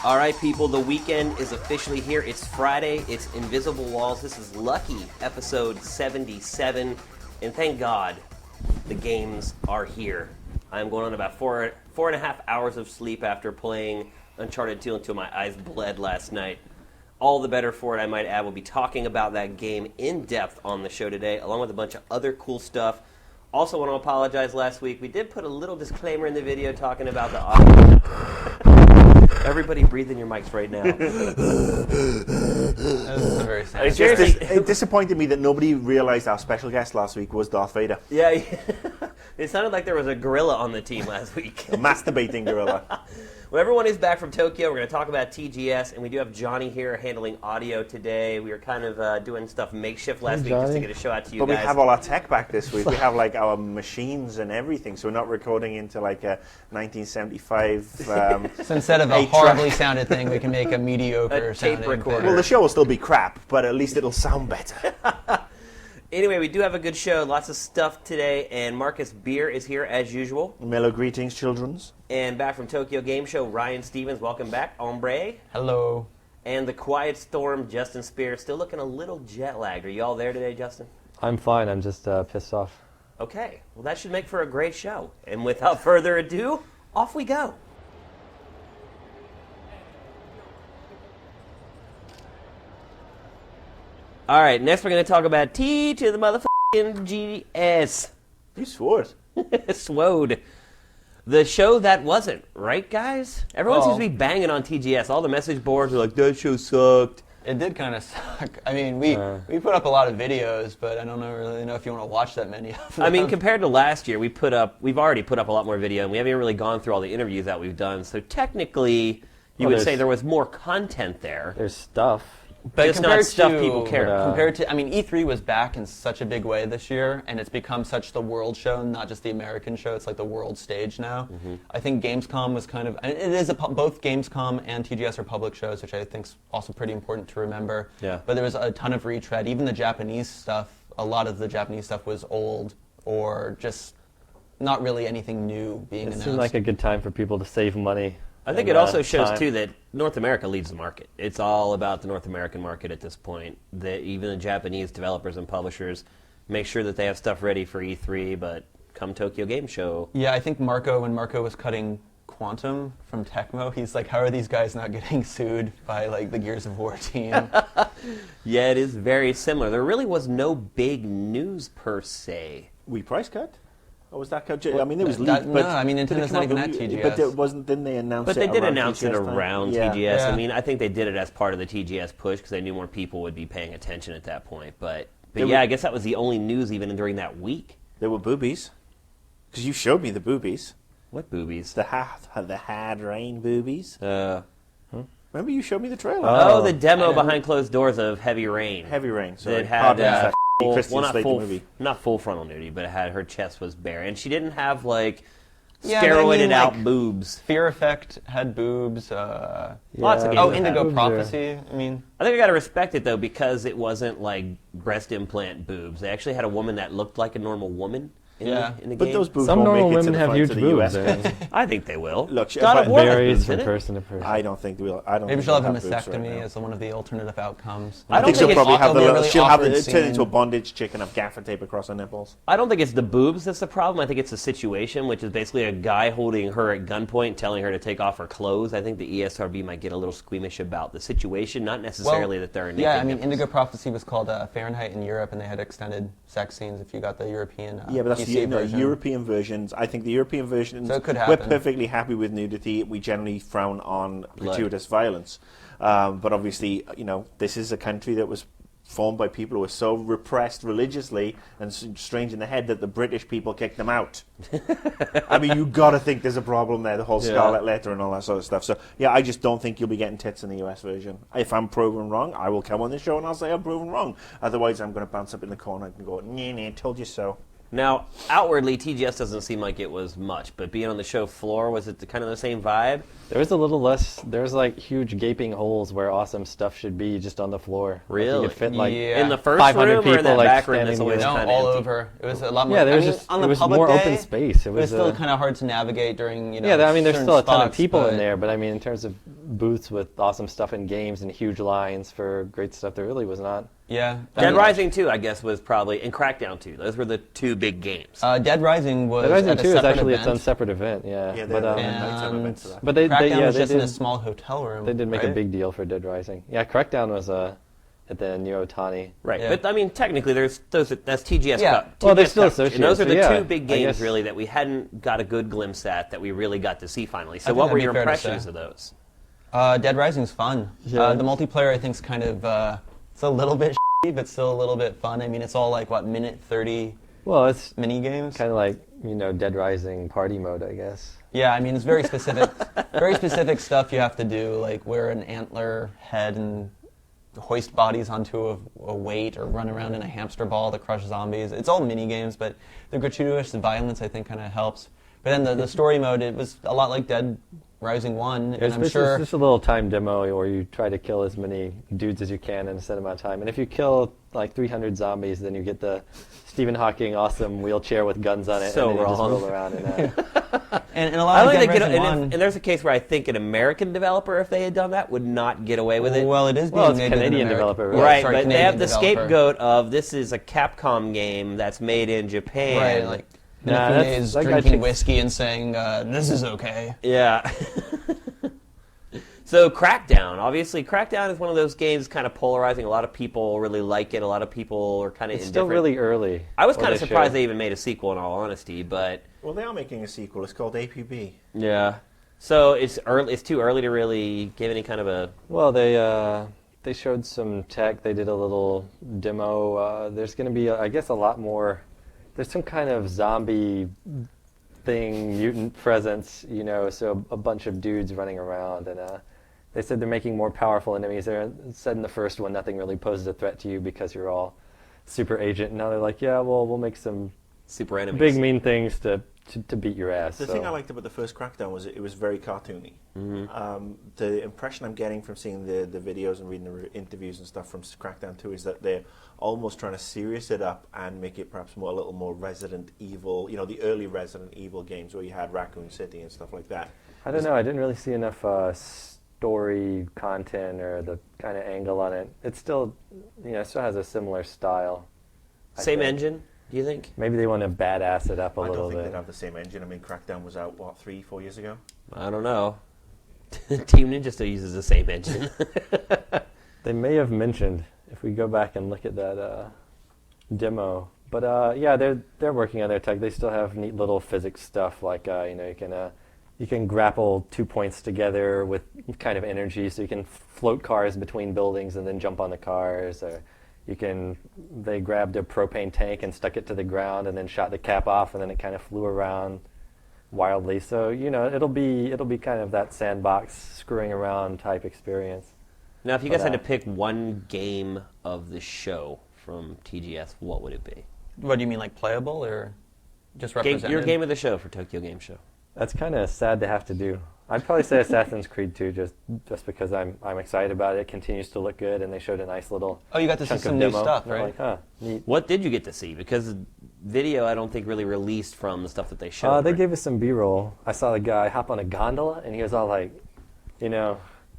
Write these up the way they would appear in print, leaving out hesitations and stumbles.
All right, people, the weekend is officially here. It's Friday. It's Invisible Walls. This is Lucky, episode 77. And thank God the games are here. I'm going on about four and a half hours of sleep after playing Uncharted 2 until my eyes bled last night. All the better for it, I might add. We'll be talking about that game in depth on the show today, along with a bunch of other cool stuff. Also want to apologize last week. We did put a little disclaimer in the video talking about the audio. Everybody breathe in your mics right now. That's very sad. It disappointed me that nobody realized our special guest last week was Darth Vader. Yeah, it sounded like there was a gorilla on the team last week. A masturbating gorilla. Well, everyone is back from Tokyo. We're going to talk about TGS, and we do have Johnny here handling audio today. We were kind of doing stuff makeshift last week just to get a show out to you but guys. we have all our tech back this week. We have like our machines and everything, so we're not recording into like a 1975. So instead of a horribly sounded thing, we can make a mediocre tape sounding recorder. Well, the show will still be crap, but at least it'll sound better. Anyway, we do have a good show, lots of stuff today, and Marcus Beer is here as usual. Mellow greetings, childrens. And back from Tokyo Game Show, Ryan Stevens, welcome back, hombre. Hello. And the Quiet Storm, Justin Spear, still looking a little jet lagged. Are you all there today, Justin? I'm fine, I'm just pissed off. Okay, well that should make for a great show. And without further ado, off we go. All right, next we're going to talk about T to the motherfucking GS. You swore it. Swode. The show that wasn't, right, guys? Everyone seems to be banging on TGS. All the message boards are like, that show sucked. It did kind of suck. I mean, we put up a lot of videos, but I don't really know if you want to watch that many of them. I mean, compared to last year, we've already put up a lot more video, and we haven't even really gone through all the interviews that we've done. So technically, you would say there was more content there. There's stuff. But just not stuff people care about. Compared to, I mean, E3 was back in such a big way this year, and it's become such the world show, not just the American show. It's like the world stage now. Mm-hmm. I think Gamescom was kind of, and it is both Gamescom and TGS are public shows, which I think is also pretty important to remember. Yeah. But there was a ton of retread. Even the Japanese stuff, a lot of the Japanese stuff was old or just not really anything new being announced. It seemed like a good time for people to save money. I think it also shows, too, that North America leads the market. It's all about the North American market at this point. That even the Japanese developers and publishers make sure that they have stuff ready for E3, but come Tokyo Game Show. Yeah, I think when Marco was cutting Quantum from Tecmo, he's like, how are these guys not getting sued by like the Gears of War team? Yeah, it is very similar. There really was no big news per se. We price cut? Or was that cut? I mean, it was leaked. No, I mean, Nintendo's not even at TGS. But it wasn't, didn't they announce it? But they did announce TGS it around time? TGS. Yeah. I mean, I think they did it as part of the TGS push because they knew more people would be paying attention at that point. But yeah, I guess that was the only news even during that week. There were boobies. Because you showed me the boobies. What boobies? The hard rain boobies. Remember you showed me the trailer? Oh, the demo behind closed doors of Heavy Rain. Heavy Rain. So That had Christian Slater movie. not full frontal nudity, but it had her chest was bare, and she didn't have like Yeah, but I steroided mean, out like, boobs. Fear Effect had boobs. Lots of games. Oh, that Indigo boobs Prophecy. I mean, I think I gotta respect it though because it wasn't like breast implant boobs. They actually had a woman that looked like a normal woman in the But game. those boobs Some won't normal make it to women the have front huge of the boobs. US. I think they will. Look, God of War has varies boobs from in it. person to person. I don't think they will. I don't. maybe think she'll have a they'll boobs right mastectomy now. as one of the alternative outcomes. I I don't think think she'll probably have the it'll be a little. really She'll have awkward it turn into a scene. bondage chicken of gaffer tape across her nipples. I don't think it's the boobs that's the problem. I think it's the situation, which is basically a guy holding her at gunpoint, telling her to take off her clothes. I think the ESRB might get a little squeamish about the situation, not necessarily that they're naked. Yeah, I mean, nipples. Indigo Prophecy was called Fahrenheit in Europe, and they had extended sex scenes if you got the European Yeah, but that's PC the version. European versions. I think the European versions, So it could we're happen. perfectly happy with nudity. We generally frown on gratuitous violence. But obviously, this is a country that was formed by people who were so repressed religiously and strange in the head that the British people kicked them out. I mean, you got to think there's a problem there, the whole Scarlet Letter and all that sort of stuff. So, yeah, I just don't think you'll be getting tits in the US version. If I'm proven wrong, I will come on this show and I'll say I'm proven wrong. Otherwise, I'm going to bounce up in the corner and go, nah, told you so. Now, outwardly, TGS doesn't seem like it was much, but being on the show floor, was it kind of the same vibe? There was a little less. There's like huge gaping holes where awesome stuff should be just on the floor. Like, Really? you could fit like Yeah. In the first 500 room or in people, that like, back room standing that's always together. No, kind of all empty? over. It was a lot more. yeah, there I was mean, just on it the was public more day, open space. It was still kind of hard to navigate during, yeah. I mean, there's certain still a ton of spots, people but- in there, but I mean, in terms of booths with awesome stuff in games and huge lines for great stuff, there really was not. Yeah. Dead Rising 2, I guess, was probably, and Crackdown 2. Those were the two big games. Dead Rising was Dead Rising at a 2 is separate actually event. its own separate event. Yeah, Yeah, but they had nighttime events for that. but they Crackdown yeah was they just in a did, small hotel room. they did make a right? big deal for Dead Rising. Yeah, Crackdown was at the New Otani. Right, Yeah. but I mean, technically, that's TGS Yeah. Cup. Well, they're TGS still Cup. associated, And those are so the yeah, two big I games, guess- really, that we hadn't got a good glimpse at, that we really got to see finally. So think what that'd were be your fair to impressions say. of those? Dead Rising's fun. Yeah. The multiplayer, I think, is kind of it's a little bit shitty, but still a little bit fun. I mean, it's all like minute 30 Well, it's mini games. kind of like Dead Rising party mode, I guess. Yeah, I mean, it's very specific, very specific stuff you have to do, like wear an antler head and hoist bodies onto a weight or run around in a hamster ball to crush zombies. It's all mini games, but the gratuitous violence, I think, kind of helps. But then the story mode, it was a lot like Dead Rising 1, and I'm It's sure... just a little time demo where you try to kill as many dudes as you can in a set amount of time. And if you kill like 300 zombies, then you get the Stephen Hawking awesome wheelchair with guns on it, So and then you just wrong. roll around. And, And a I lot don't of think Dead they get, Rising and, 1... and there's a case where I think an American developer, if they had done that, would not get away with it. Well, it is being Well, it's made with an Canadian Ameri- developer, right? Yeah, Right, sorry, but they Canadian have the developer. scapegoat of this is a Capcom game that's made in Japan. Right, like Nah, Inafune that's- is that guy drinking takes- whiskey and saying, this is okay. Yeah. So Crackdown, obviously, Crackdown is one of those games kind of polarizing. A lot of people really like it. A lot of people are kind of it's still indifferent. really early. I was what kind of they surprised showed. they even made a sequel, in all honesty. But Well, they are making a sequel. It's called APB. yeah, so it's early. It's too early to really give any kind of a. Well, they showed some tech. They did a little demo. There's going to be, I guess, a lot more. There's some kind of zombie thing, mutant presence, so a bunch of dudes running around. And they said they're making more powerful enemies. They said in the first one nothing really poses a threat to you because you're all super agent. And now they're like, yeah, well, we'll make some Super enemies. big mean things to beat your ass. The thing I liked about the first Crackdown was it was very cartoony. The impression I'm getting from seeing the videos and reading the interviews and stuff from Crackdown 2 is that they're almost trying to serious it up and make it perhaps a little more Resident Evil, the early Resident Evil games where you had Raccoon City and stuff like that. I don't know. I didn't really see enough story content or the kind of angle on it. It still, it still has a similar style. I Same think. engine, do you think? Maybe they want to badass it up a I little don't think bit. they'd have the same engine. I mean, Crackdown was out, 3-4 years ago? I don't know. Team Ninja still uses the same engine. They may have mentioned if we go back and look at that demo. But yeah, they're working on their tech. They still have neat little physics stuff like you can grapple 2 points together with kind of energy, so you can float cars between buildings and then jump on the cars. Or they grabbed a propane tank and stuck it to the ground and then shot the cap off, and then it kind of flew around wildly. So it'll be kind of that sandbox screwing around type experience. Now, if you guys But, had to pick one game of the show from TGS, what would it be? What do you mean, like playable or just represented? Your game of the show for Tokyo Game Show. That's kind of sad to have to do. I'd probably say Assassin's Creed 2 just because I'm excited about it. It continues to look good, and they showed a nice little Oh, you got to see chunk some of new demo. stuff, And I'm right? like, huh, neat. What did you get to see? Because video, I don't think, really released from the stuff that they showed. They right? gave us some B-roll. I saw the guy hop on a gondola, and he was all like,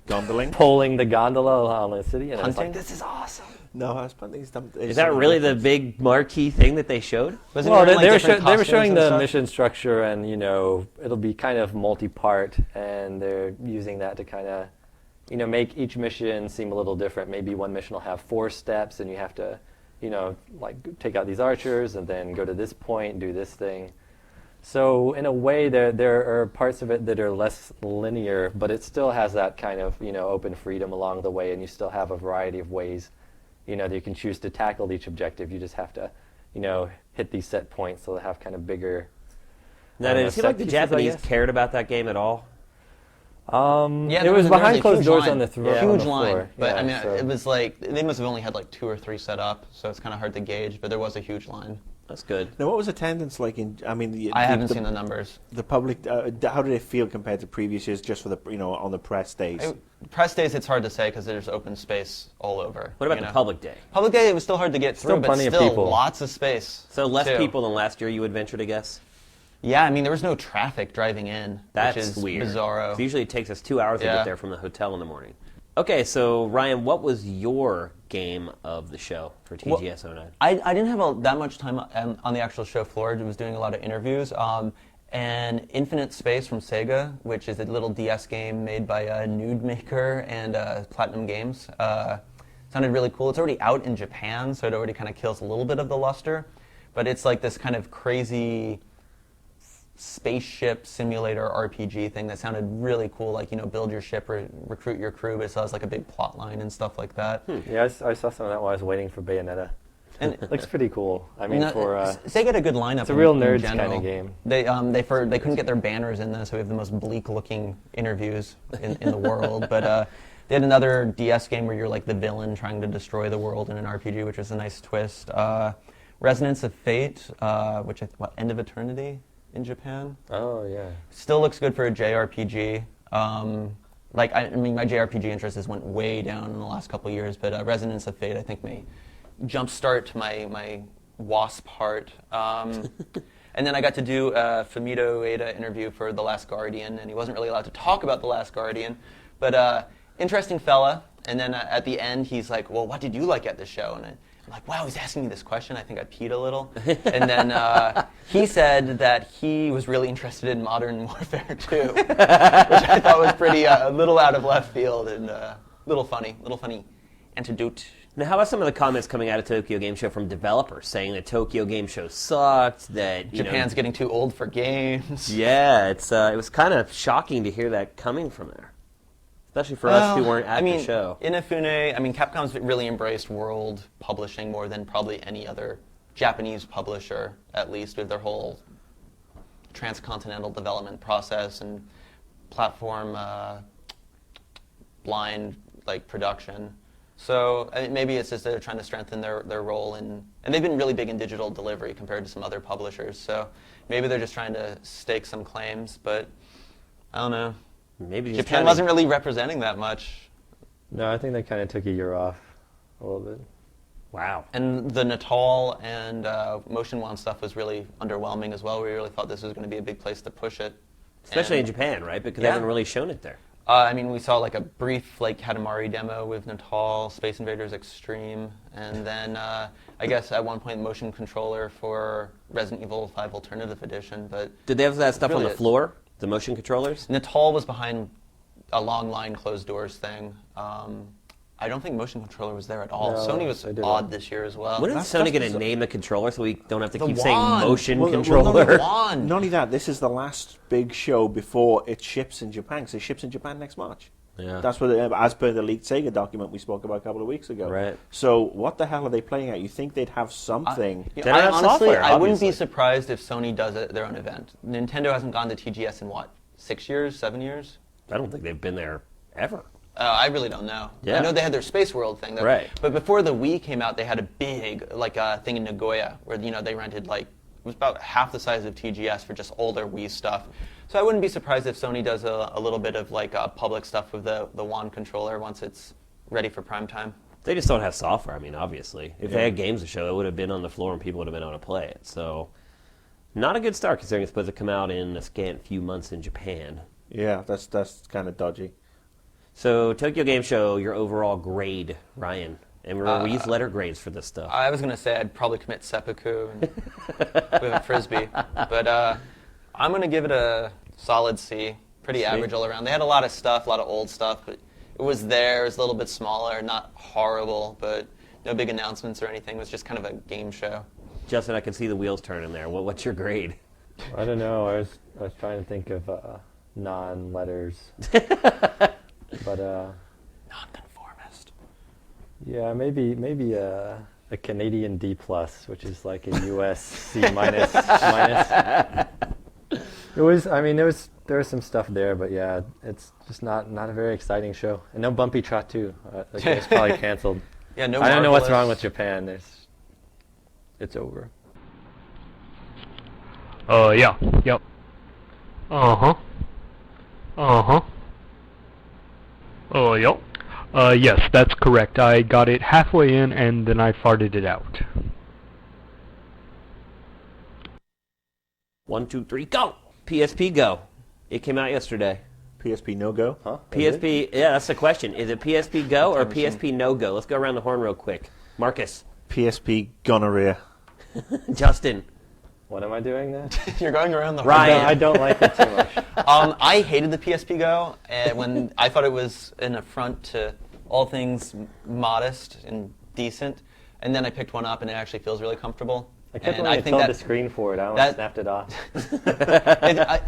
Gondoling? pulling the gondola along the city, and I was like, Hunting? this is awesome. No, I was planning Is that really the big marquee thing that they showed? Was it Well, wearing, they were different they were costumes showing and the stuff? mission structure, and it'll be kind of multi-part, and they're using that to kind of make each mission seem a little different. Maybe one mission will have 4 steps, and you have to like take out these archers and then go to this point and do this thing. So in a way, there are parts of it that are less linear, but it still has that kind of open freedom along the way, and you still have a variety of ways that you can choose to tackle each objective. You just have to hit these set points, so they have kind of bigger. Now, did it seem set like the pieces, I Japanese guess. cared about that game at all? Yeah, It was there behind a closed huge doors line. on the Yeah, on huge the line. floor. But Yeah, I mean, so- it was like they must have only had like 2 or 3 set up, so it's kind of hard to gauge. But there was a huge line. That's good. Now, what was attendance like in? I mean, I haven't seen the numbers. The public. How did it feel compared to previous years, just for the on the press days? Press days, it's hard to say because there's open space all over. What about the public day? Public day, it was still hard to get through, but plenty of still people. lots of space. So less too. people than last year, you would venture to guess? Yeah, I mean, there was no traffic driving in, That's which is weird. bizarro. So usually it takes us 2 hours to Yeah. get there from the hotel in the morning. Okay, so Ryan, what was your game of the show for TGS 09? I didn't have that much time on the actual show floor. I was doing a lot of interviews. And Infinite Space from Sega, which is a little DS game made by Nude Maker and Platinum Games, sounded really cool. It's already out in Japan, so it already kind of kills a little bit of the luster. But it's like this kind of crazy spaceship simulator RPG thing that sounded really cool, like, build your ship or recruit your crew, but it still has like a big plot line and stuff like that. Yeah, I saw some of that while I was waiting for Bayonetta. And It looks pretty cool. I mean, Sega had a good lineup. it's a real in nerds general. kind of game. They couldn't get their banners in there, so we have the most bleak looking interviews in the world. But they had another DS game where you're like the villain trying to destroy the world in an RPG, which was a nice twist. Resonance of Fate, which End of Eternity in Japan. Oh yeah. Still looks good for a JRPG. I mean, my JRPG interest has went way down in the last couple of years, but Resonance of Fate, I think, may jumpstart my WASP heart. And then I got to do a Fumito Ueda interview for The Last Guardian, and he wasn't really allowed to talk about The Last Guardian, but interesting fella. And then at the end, he's like, well, what did you like at the show? And I'm like, wow, he's asking me this question. I think I peed a little. And then he said that he was really interested in Modern Warfare 2, which I thought was pretty a little out of left field and little funny antidote. Now, how about some of the comments coming out of Tokyo Game Show from developers saying that Tokyo Game Show sucked, that Japan's getting too old for games. Yeah, it was kind of shocking to hear that coming from there, especially for us who weren't at the show. Inafune, Capcom's really embraced world publishing more than probably any other Japanese publisher, at least, with their whole transcontinental development process and platform blind production. So maybe it's just they're trying to strengthen their role and they've been really big in digital delivery compared to some other publishers. So maybe they're just trying to stake some claims, but I don't know. Maybe Japan wasn't really representing that much. No, I think they kind of took a year off a little bit. Wow. And the Natal and Motion One stuff was really underwhelming as well. We really thought this was going to be a big place to push it. Especially in Japan, right? Because they haven't really shown it there. We saw a brief Katamari demo with Natal, Space Invaders Extreme, and then I guess at one point motion controller for Resident Evil 5 Alternative Edition. But did they have that stuff on the floor? The motion controllers? Natal was behind a long line closed doors thing. I don't think motion controller was there at all. No, Sony was odd this year as well. When is Sony going to name the controller so we don't have to keep wand. saying motion Well, controller? Not only that, this is the last big show before it ships in Japan, because it ships in Japan next March. Yeah. That's what, as per the leaked Sega document we spoke about a couple of weeks ago. Right. So what the hell are they playing at? You think they'd have something? They don't have software, I wouldn't be obviously. surprised if Sony does their own event. Nintendo hasn't gone to TGS in 6 years, 7 years? I don't think they've been there ever. I really don't know. Yeah. I know they had their Space World thing. Right. But before the Wii came out, they had a big thing in Nagoya where they rented it was about half the size of TGS for just all their Wii stuff. So I wouldn't be surprised if Sony does a little bit of public stuff with the wand controller once it's ready for prime time. They just don't have software, obviously. If they had games to show, it would have been on the floor and people would have been able to play it. So, not a good start considering it's supposed to come out in a scant few months in Japan. Yeah, that's kind of dodgy. So, Tokyo Game Show, your overall grade, Ryan. And we use letter grades for this stuff. I was going to say I'd probably commit seppuku with a Frisbee. But I'm going to give it a solid C. Pretty average all around. They had a lot of stuff, a lot of old stuff, but it was there. It was a little bit smaller, not horrible, but no big announcements or anything. It was just kind of a game show. Justin, I can see the wheels turning there. What's your grade? I don't know. I was trying to think of non-letters. But Nonconformist. yeah, maybe a Canadian D+, which is like a US C minus. It was. There was some stuff there, but yeah, it's just not a very exciting show. And no Bumpy Trot 2. It's probably canceled. Yeah, no. I don't know what's Marvelous. wrong with Japan. It's over. Yeah. Yep. Uh-huh. Uh-huh. Yep. Yes, that's correct. I got it halfway in and then I farted it out. 1, 2, 3, go! PSP Go. It came out yesterday. PSP no go. Huh? PSP, yeah, that's the question. Is it PSP Go or PSP No Go? Let's go around the horn real quick. Marcus, PSP gonorrhea. Justin, What am I doing now? You're going around the Ryan. I don't like it too much. I hated the PSP Go, and when I thought it was an affront to all things modest and decent, and then I picked one up, and it actually feels really comfortable. I kept and wanting to think tilt that the screen for it. I almost that- snapped it off.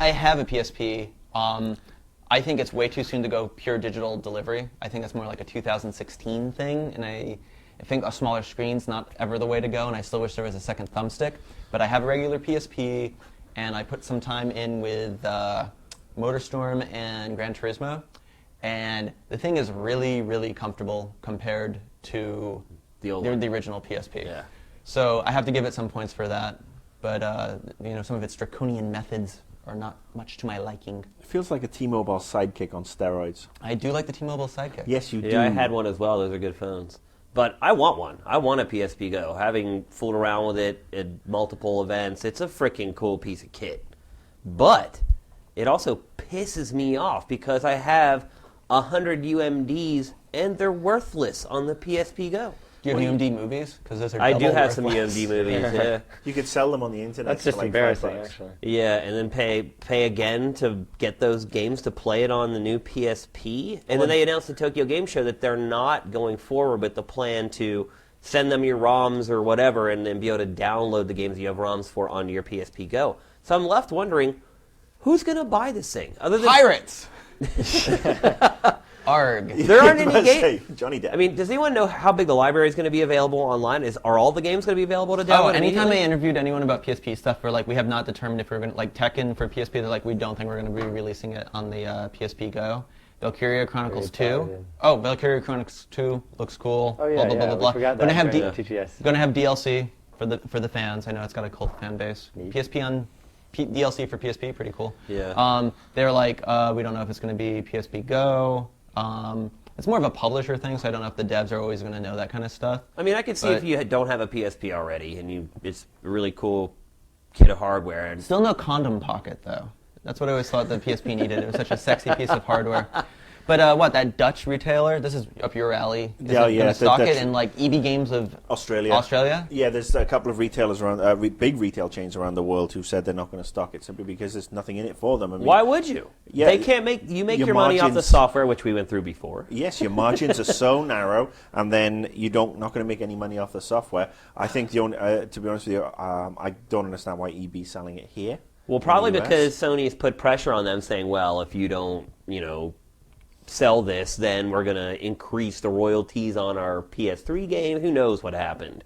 I have a PSP. I think it's way too soon to go pure digital delivery. I think that's more like a 2016 thing, and I think a smaller screen's not ever the way to go, and I still wish there was a second thumbstick. But I have a regular PSP, and I put some time in with MotorStorm and Gran Turismo, and the thing is really, really comfortable compared to The old one. the original PSP. Yeah. So I have to give it some points for that, but some of its draconian methods are not much to my liking. It feels like a T-Mobile sidekick on steroids. I do like the T-Mobile Sidekick. Yes, you do. yeah, I had one as well. Those are good phones. But I want one. I want a PSP Go. Having fooled around with it at multiple events, it's a freaking cool piece of kit. But it also pisses me off because I have 100 UMDs and they're worthless on the PSP Go. Do you have UMD movies? Because those are I do double have some worthless. UMD movies, yeah. You could sell them on the internet. That's just for like embarrassing, $5. actually. Yeah, and then pay again to get those games to play it on the new PSP. And then they announced at Tokyo Game Show that they're not going forward with the plan to send them your ROMs or whatever and then be able to download the games you have ROMs for onto your PSP Go. So I'm left wondering, who's going to buy this thing? Other than Pirates! Arg. There aren't any Let's games. say, Johnny Depp. I mean, does anyone know how big the library is going to be available online? Are all the games going to be available to download? Oh, anytime I immediately? interviewed anyone about PSP stuff, we're like, we have not determined if we're going to, like Tekken for PSP, they're like, we don't think we're going to be releasing it on the PSP Go. Valkyria Chronicles 2. excited. Oh, Valkyria Chronicles 2 looks cool. Oh, yeah, blah, blah, blah, yeah, blah, we blah. forgot Gonna that have during TGS. Gonna have DLC for the fans. I know it's got a cult fan base. Neat. PSP on DLC for PSP, pretty cool. Yeah. They're like, we don't know if it's going to be PSP Go. It's more of a publisher thing, so I don't know if the devs are always going to know that kind of stuff. I mean, I could see But- if you don't have a PSP already and it's a really cool kit of hardware. And Still no condom pocket, though. That's what I always thought the PSP needed. It was such a sexy piece of hardware. But that Dutch retailer, this is up your alley, is Yeah, going yeah, to stock that's- it in like EB Games of Australia. Yeah, there's a couple of retailers around, big retail chains around the world who said they're not going to stock it simply because there's nothing in it for them. I mean, why would you? Yeah, They can't make you make your your money off the margins- software, which we went through before. Yes, your margins are so narrow, and then not going to make any money off the software. I think the only, to be honest with you, I don't understand why EB's selling it here. Well, in the probably US. because Sony has put pressure on them, saying, "Well, if you don't, sell this, then we're going to increase the royalties on our PS3 game." Who knows what happened?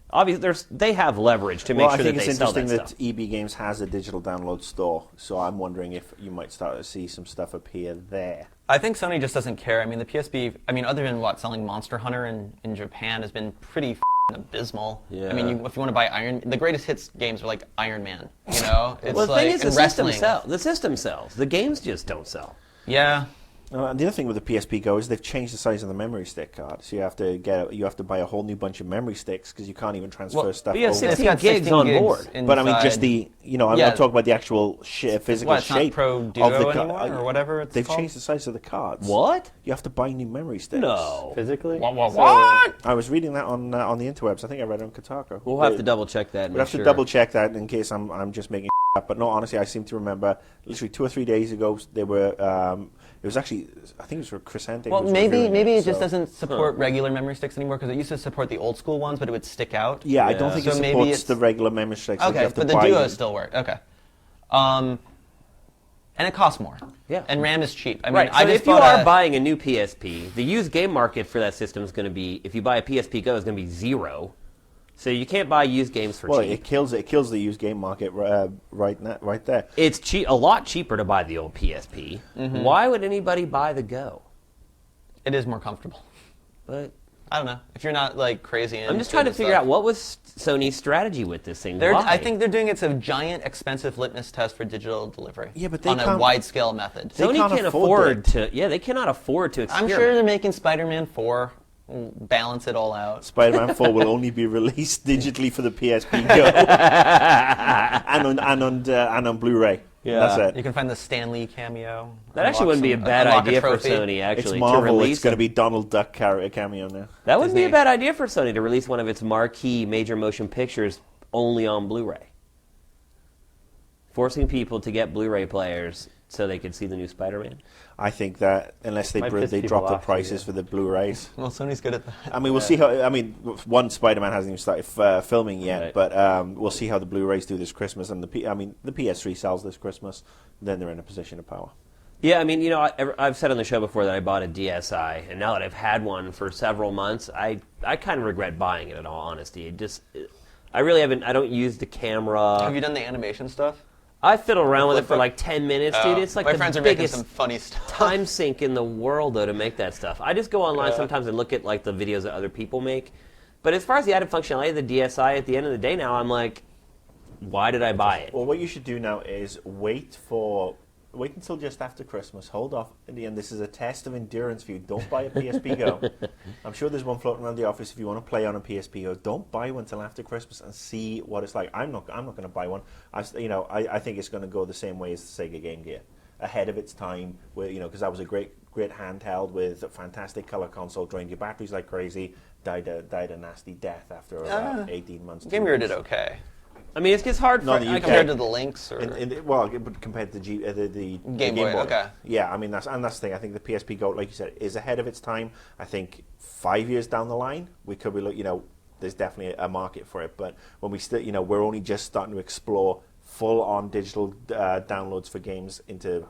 Obviously, they have leverage to make Well, sure I think that it's they sell interesting that that stuff. EB Games has a digital download store, so I'm wondering if you might start to see some stuff appear there. I think Sony just doesn't care. I mean, the PSP, other than selling Monster Hunter in Japan has been pretty abysmal. Yeah. I mean, if you want to buy the greatest hits games are like Iron Man, It's Well, the like, thing is, the and system wrestling. sells. The system sells. The games just don't sell. Yeah. And the other thing with the PSP Go is they've changed the size of the memory stick card, so you have to buy a whole new bunch of memory sticks because you can't even transfer stuff but you have over. 16 got gigs on board. inside. But I mean, just I'm Yeah. not talking about the actual physical What, it's not shape Pro of Duo the anymore, or whatever it's They've called? changed the size of the cards. What? You have to buy new memory sticks. No. Physically? I was reading that on the interwebs. I think I read it on Kotaku. We'll have to double check that. and We'll make have to sure. double check that in case I'm just making up. But no, honestly, I seem to remember literally 2 or 3 days ago they were. It was actually, I think it was for Crescente. Well, who was maybe reviewing it just so- doesn't support regular memory sticks anymore because it used to support the old school ones, but it would stick out. Yeah, I Yeah. don't think So it maybe supports it's- the regular memory sticks. that you Okay, have to but the buy Duos them. still work. Okay. And it costs more. Yeah. And RAM is cheap. I mean, Right, I so just if you bought are a- buying a new PSP, the used game market for that system is going to be, if you buy a PSP Go, is going to be zero. So you can't buy used games for Well, cheap. it kills the used game market right there. It's a lot cheaper to buy the old PSP. Mm-hmm. Why would anybody buy the Go? It is more comfortable. But I don't know. If you're not like crazy into I'm just trying to the figure stuff. out what was Sony's strategy with this thing. They're, Why? I think they're doing it's a giant, expensive litmus test for digital delivery. Yeah, but they on a can't- wide-scale method. They Sony can't can't afford afford to. Yeah, they cannot afford to I'm experiment. sure they're making Spider-Man 4, balance it all out. Spider-Man 4 will only be released digitally for the PSP Go and on Blu-ray. Yeah. That's You it. can find the Stan Lee cameo. That actually wouldn't be a bad unlock a idea for trophy. Sony. It's Actually, to Marvel. release It's going to be Donald Duck cameo now. that wouldn't be a Disney. bad idea for Sony to release one of its marquee major motion pictures only on Blu-ray, forcing people to get Blu-ray players so they could see the new Spider-Man. I think that unless they Might piss they people drop the off, prices yeah. for the Blu-rays. Well, Sony's good at that. I mean, we'll see how. I mean, one Spider-Man hasn't even started filming yet, Right. but we'll see how the Blu-rays do this Christmas. And the PS3 sells this Christmas, then they're in a position of power. Yeah, I mean, you know, I've said on the show before that I bought a DSi, and now that I've had one for several months, I kind of regret buying it. In all honesty, I really haven't. I don't use the camera. Have you done the animation stuff? I fiddle around with it Flip for it. like 10 minutes, dude. It's like my the friends are making biggest some funny stuff. time sink in the world, though, to make that stuff. I just go online sometimes and look at like the videos that other people make. But as far as the added functionality of the DSi, at the end of the day now, I'm like, why did I buy it? Well, what you should do now is wait until just after Christmas. Hold off. In the end, this is a test of endurance for you. Don't buy a PSP Go. I'm sure there's one floating around the office if you want to play on a PSP Go. Don't buy one until after Christmas and see what it's like. I'm not going to buy one. I think it's going to go the same way as the Sega Game Gear, ahead of its time. Where because that was a great handheld with a fantastic color console, drained your batteries like crazy, died a nasty death after about 18 months. Game Gear did okay. I mean, it's hard for Not the UK. Compared to the Lynx or... But compared to the Game Boy, okay. Yeah, I mean that's the thing. I think the PSP Go, like you said, is ahead of its time. I think 5 years down the line, we could be there's definitely a market for it. But when we still, we're only just starting to explore full-on digital downloads for games into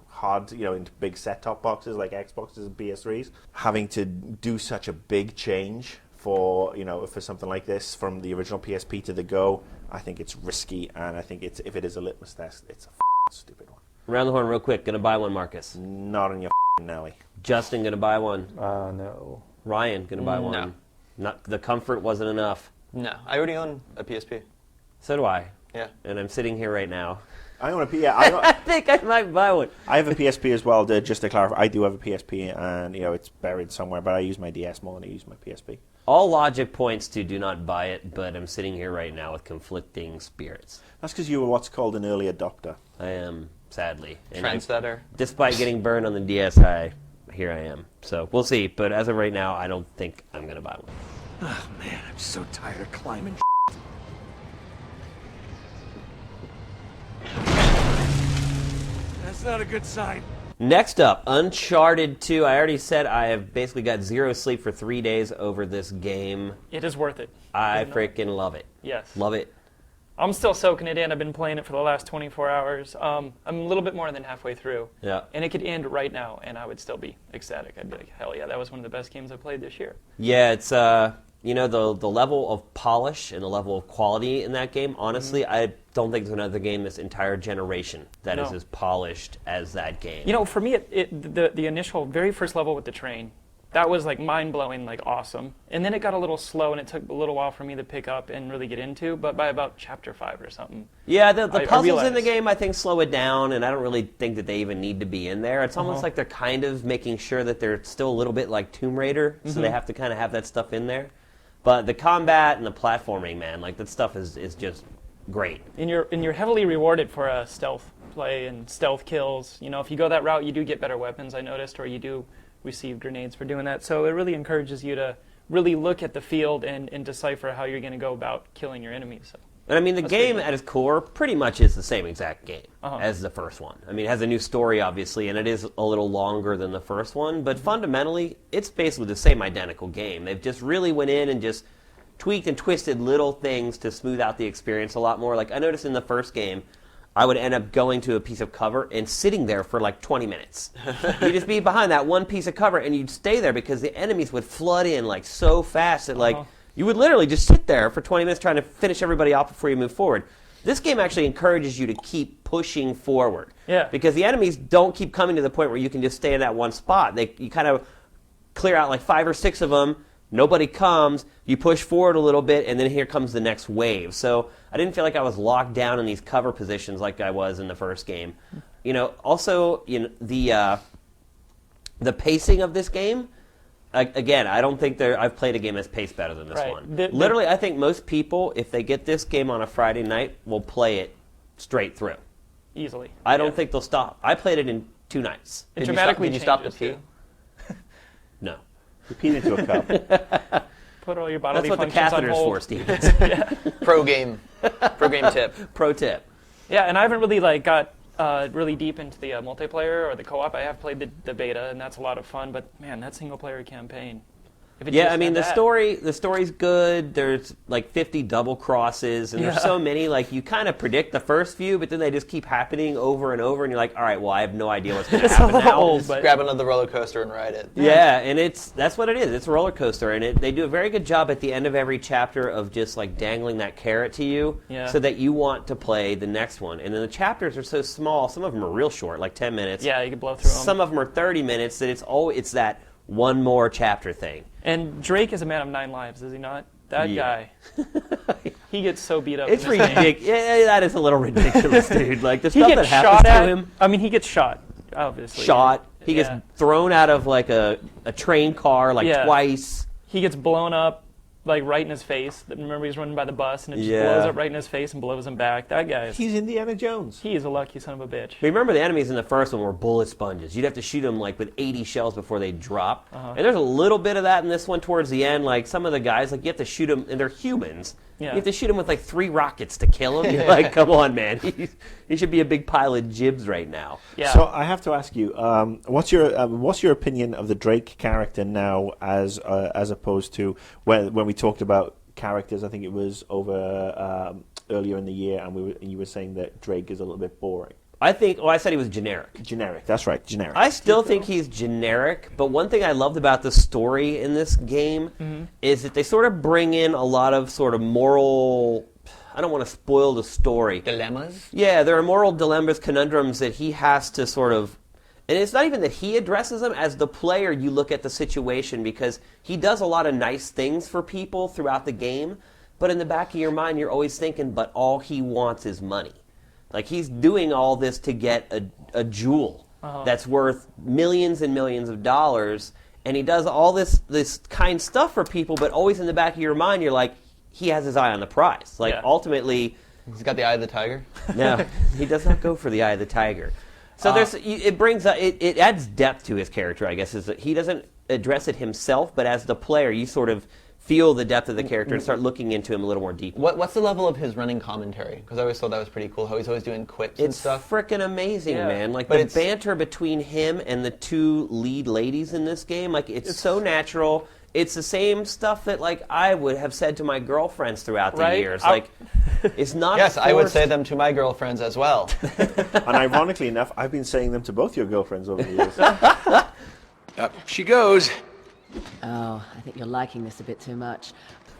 into big set-top boxes like Xboxes and PS3s. Having to do such a big change for something like this from the original PSP to the Go, I think it's risky, and I think if it is a litmus test, it's a stupid one. Around the horn real quick. Gonna buy one, Marcus. Not on your Nelly. Justin, gonna buy one. No. Ryan, gonna buy one. No. Not the comfort wasn't enough. No, I already own a PSP. So do I. Yeah. And I'm sitting here right now. I own I think I might buy one. I have a PSP as well. Just to clarify, I do have a PSP, and it's buried somewhere. But I use my DS more than I use my PSP. All logic points to do not buy it, but I'm sitting here right now with conflicting spirits. That's because you were what's called an early adopter. I am, sadly. And Trendsetter. despite getting burned on the DSi, here I am. So we'll see. But as of right now, I don't think I'm going to buy one. Oh man, I'm so tired of climbing. That's not a good sign. Next up, Uncharted 2. I already said I have basically got zero sleep for 3 days over this game. It is worth it. I freaking love it. Yes. Love it. I'm still soaking it in. I've been playing it for the last 24 hours. I'm a little bit more than halfway through. Yeah. And it could end right now, and I would still be ecstatic. I'd be like, hell yeah, that was one of the best games I played this year. Yeah, it's the level of polish and the level of quality in that game. Honestly, I don't think there's another game this entire generation that is No. as polished as that game. You know, for me, the initial, very first level with the train, that was like mind-blowing, like awesome. And then it got a little slow, and it took a little while for me to pick up and really get into. But by about chapter 5 or something, Yeah, the I puzzles in the realized- game, I think, slow it down, and I don't really think that they even need to be in there. It's almost like they're kind of making sure that they're still a little bit like Tomb Raider, so they have to kind of have that stuff in there. But the combat and the platforming, man, like that stuff is just great. and you're heavily rewarded for stealth play and stealth kills. You know, if you go that route, you do get better weapons, I noticed, or you do receive grenades for doing that. So it really encourages you to really look at the field and decipher how you're going to go about killing your enemies. So. And I mean, the game at its core pretty much is the same exact game Uh-huh. as the first one. I mean, it has a new story, obviously, and it is a little longer than the first one, but fundamentally, it's basically the same identical game. They've just really went in and just tweaked and twisted little things to smooth out the experience a lot more. Like, I noticed in the first game, I would end up going to a piece of cover and sitting there for like 20 minutes. You'd just be behind that one piece of cover, and you'd stay there because the enemies would flood in like so fast that like you would literally just sit there for 20 minutes trying to finish everybody off before you move forward. This game actually encourages you to keep pushing forward. Yeah. Because the enemies don't keep coming to the point where you can just stay in that one spot. You kind of clear out like 5 or 6 of them, Nobody comes, you push forward a little bit, and then here comes the next wave. So I didn't feel like I was locked down in these cover positions like I was in the first game. Also, the pacing of this game, again, I don't think I've played a game that's paced better than this Right. one. Literally, I think most people, if they get this game on a Friday night, will play it straight through. Easily. I don't think they'll stop. I played it in 2 nights. It dramatically Did you stop to changes, pee? too. No. You peed into a cup. Put all your bodily That's what the functions on catheter's hold. for, Steve. Pro game tip. Pro tip. Yeah, and I haven't really got really deep into the multiplayer or the co-op. I have played the beta, and that's a lot of fun. But man, that single player campaign. If it Yeah, just I mean had the that- story's good. There's like 50 double crosses, and there's Yeah. so many. Like you kind of predict the first few, but then they just keep happening over and over, and you're like, all right, well, I have no idea what's going to It's a happen little now. old, but Grab another roller coaster and ride it. Yeah, and that's what it is. It's a roller coaster, and they do a very good job at the end of every chapter of just like dangling that carrot to you, Yeah. so that you want to play the next one. And then the chapters are so small. Some of them are real short, like 10 minutes. yeah, you can blow through them. Some of them are 30 minutes. That it's that one more chapter thing. And Drake is a man of 9 lives, is he not? That Yeah. guy. He gets so beat up. It's in this game. ridiculous. Yeah, that is a little ridiculous, dude. Like the He stuff that gets happens shot to at. him. I mean, he gets shot, obviously. Shot. He Yeah. gets thrown out of like a train car like Yeah. twice. He gets blown up, like right in his face. Remember, he's running by the bus, and it just Yeah. blows up right in his face and blows him back. That guy is. He's Indiana Jones. He is a lucky son of a bitch. Remember the enemies in the first one were bullet sponges. You'd have to shoot them like with 80 shells before they drop. And there's a little bit of that in this one towards the end. Like some of the guys, like you have to shoot them, and they're humans. Yeah. You have to shoot them with like 3 rockets to kill them. You're like, come on, man. He should be a big pile of jibs right now. Yeah. So I have to ask you, what's your opinion of the Drake character now, as opposed to when we talked about characters? I think it was over earlier in the year, and you were saying that Drake is a little bit boring. I said he was generic. Generic. That's right. Generic. I still think he's generic, but one thing I loved about the story in this game is that they sort of bring in a lot of sort of moral. I don't want to spoil the story. Dilemmas? Yeah, there are moral dilemmas, conundrums that he has to sort of. And it's not even that he addresses them. As the player, you look at the situation because he does a lot of nice things for people throughout the game, but in the back of your mind, you're always thinking, but all he wants is money. Like, he's doing all this to get a jewel that's worth millions and millions of dollars, and he does all this kind stuff for people, but always in the back of your mind, you're like, he has his eye on the prize. Like, Yeah. ultimately, He's got the eye of the tiger. no, he does not go for the eye of the tiger. So it adds depth to his character, I guess, is that he doesn't address it himself, but as the player, you sort of feel the depth of the character and start looking into him a little more deeply. What's the level of his running commentary? Because I always thought that was pretty cool, how he's always doing quips and It's stuff. freaking amazing, Yeah. man. Like, But the it's- banter between him and the 2 lead ladies in this game, like, it's so natural. It's the same stuff that, like, I would have said to my girlfriends throughout the Right? years. Like, it's not Yes, I would forced. say them to my girlfriends as well. And ironically enough, I've been saying them to both your girlfriends over the years. Up she goes. Oh, I think you're liking this a bit too much.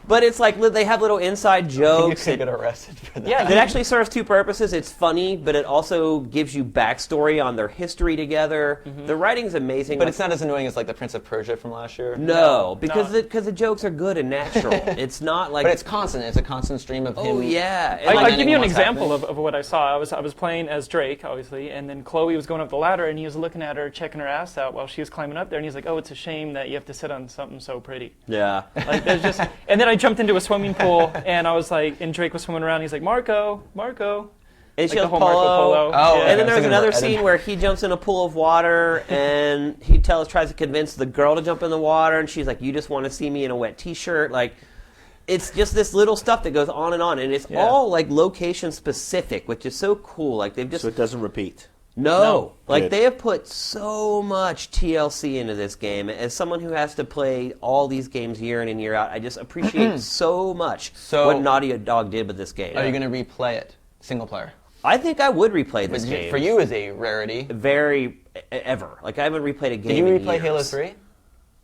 But it's like they have little inside You jokes. could get arrested for that. Yeah, It actually serves 2 purposes. It's funny, but it also gives you backstory on their history together. The writing's amazing. But Like, it's not as annoying as like the Prince of Persia from last year. no, because no. the jokes are good and natural. It's not like But it's constant. It's a constant stream of him. oh yeah. And I'll like, give you an what's example happening. of what I saw. I was playing as Drake, obviously, and then Chloe was going up the ladder, and he was looking at her, checking her ass out while she was climbing up there, and he's like, "Oh, it's a shame that you have to sit on something so pretty." yeah. Like, there's just. And then I jumped into a swimming pool, and I was like, and Drake was swimming around. He's like, "Marco." And Like she the goes whole polo. Marco Polo. Oh, Yeah. And then I was there's thinking another of Ed- scene where he jumps in a pool of water, and he tries to convince the girl to jump in the water, and she's like, "You just want to see me in a wet T-shirt." Like, it's just this little stuff that goes on, and it's Yeah. all like location specific, which is so cool. Like they've just So it doesn't repeat. No. Like, Good. they have put so much TLC into this game. As someone who has to play all these games year in and year out, I just appreciate so much So- what Naughty Dog did with this game. Are you going to replay it single player? I think I would replay this But game. for you is a rarity. Ever. Like, I haven't replayed a game Did you in replay years. Halo 3?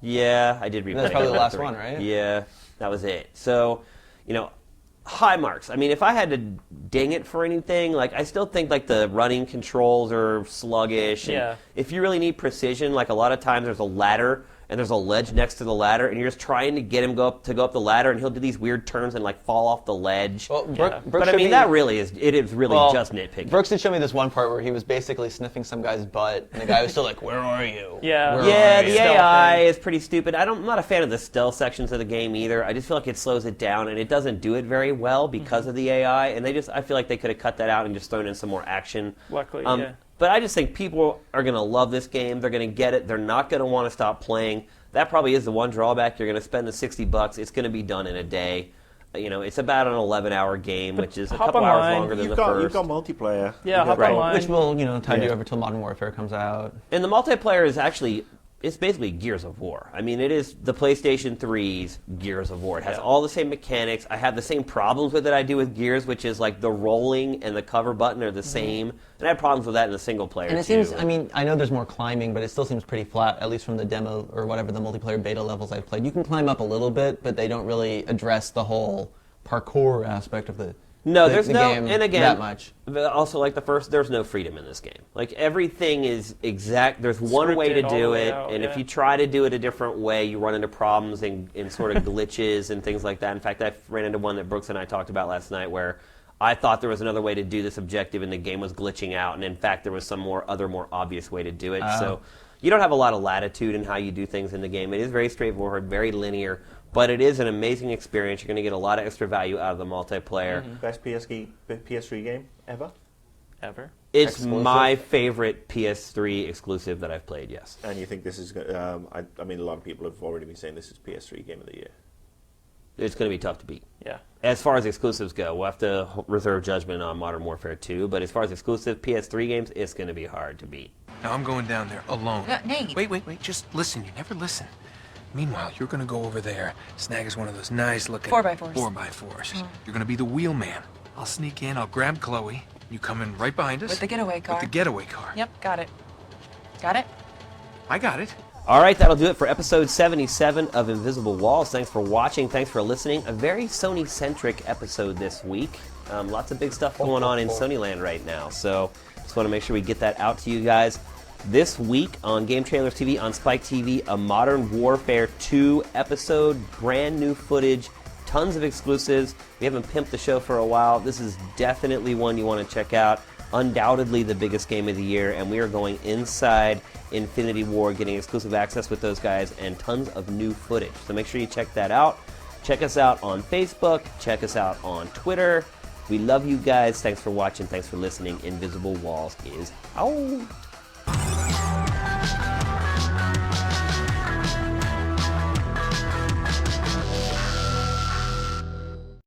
Yeah, I did replay That's probably Halo the last 3. one, right? Yeah, that was it. So, high marks. I mean, if I had to ding it for anything, like, I still think, like, the running controls are sluggish. And Yeah. if you really need precision, like, a lot of times there's a ladder, and there's a ledge next to the ladder, and you're just trying to get him to go up the ladder, and he'll do these weird turns and like fall off the ledge. Well, Yeah. But I mean, that really is really just nitpicking. Brooks did show me this one part where he was basically sniffing some guy's butt, and the guy was still like, "Where are you?" Yeah. Where Yeah, are the you?" Stealth AI thing. is pretty stupid. I'm not a fan of the stealth sections of the game either. I just feel like it slows it down, and it doesn't do it very well because of the AI. And I feel like they could have cut that out and just thrown in some more action. Luckily, yeah. But I just think people are going to love this game. They're going to get it. They're not going to want to stop playing. That probably is the one drawback. You're going to spend the $60. It's going to be done in a day. It's about an 11-hour game, which is a hop couple hours online. longer than You've the got first. multiplayer. Yeah, You hop got- online. Which will, tide you Yeah. over till Modern Warfare comes out. And the multiplayer is actually, it's basically Gears of War. I mean, it is the PlayStation 3's Gears of War. It has all the same mechanics. I have the same problems with it I do with Gears, which is like the rolling and the cover button are the same. And I had problems with that in the single player, And it too. seems, I mean, I know there's more climbing, but it still seems pretty flat, at least from the demo or whatever the multiplayer beta levels I've played. You can climb up a little bit, but they don't really address the whole parkour aspect of the No, the there's no, game and again, that much. also like the first, there's no freedom in this game. Like everything is exact. There's one way to Scripted all do the way it, out, and if yeah. you try to do it a different way, you run into problems and sort of glitches and things like that. In fact, I ran into one that Brooks and I talked about last night where I thought there was another way to do this objective, and the game was glitching out, and in fact, there was some more obvious way to do it. So you don't have a lot of latitude in how you do things in the game. It is very straightforward, very linear. But it is an amazing experience. You're going to get a lot of extra value out of the multiplayer. Best PS3 game ever? Ever. It's Exclusive? my favorite PS3 exclusive that I've played, yes. And you think this is? I mean, a lot of people have already been saying this is PS3 Game of the Year. It's going to be tough to beat. Yeah. As far as exclusives go, we'll have to reserve judgment on Modern Warfare 2. But as far as exclusive PS3 games, it's going to be hard to beat. Now I'm going down there alone. Nate. Wait. Just listen. You never listen. Meanwhile, you're gonna go over there, snag us one of those nice-looking 4x4s. 4x4s. You're gonna be the wheelman. I'll sneak in. I'll grab Chloe. You come in right behind us With the getaway car. With the getaway car. Yep, got it. Got it? I got it. All right, that'll do it for episode 77 of Invisible Walls. Thanks for watching. Thanks for listening. A very Sony-centric episode this week. Lots of big stuff going on in Sony land right now. So just want to make sure we get that out to you guys. This week on Game Trailers TV on Spike TV, a Modern Warfare 2 episode, brand new footage, tons of exclusives. We haven't pimped the show for a while. This is definitely one you want to check out. Undoubtedly the biggest game of the year, and we are going inside Infinity War, getting exclusive access with those guys and tons of new footage. So make sure you check that out. Check us out on Facebook. Check us out on Twitter. We love you guys. Thanks for watching. Thanks for listening. Invisible Walls is out.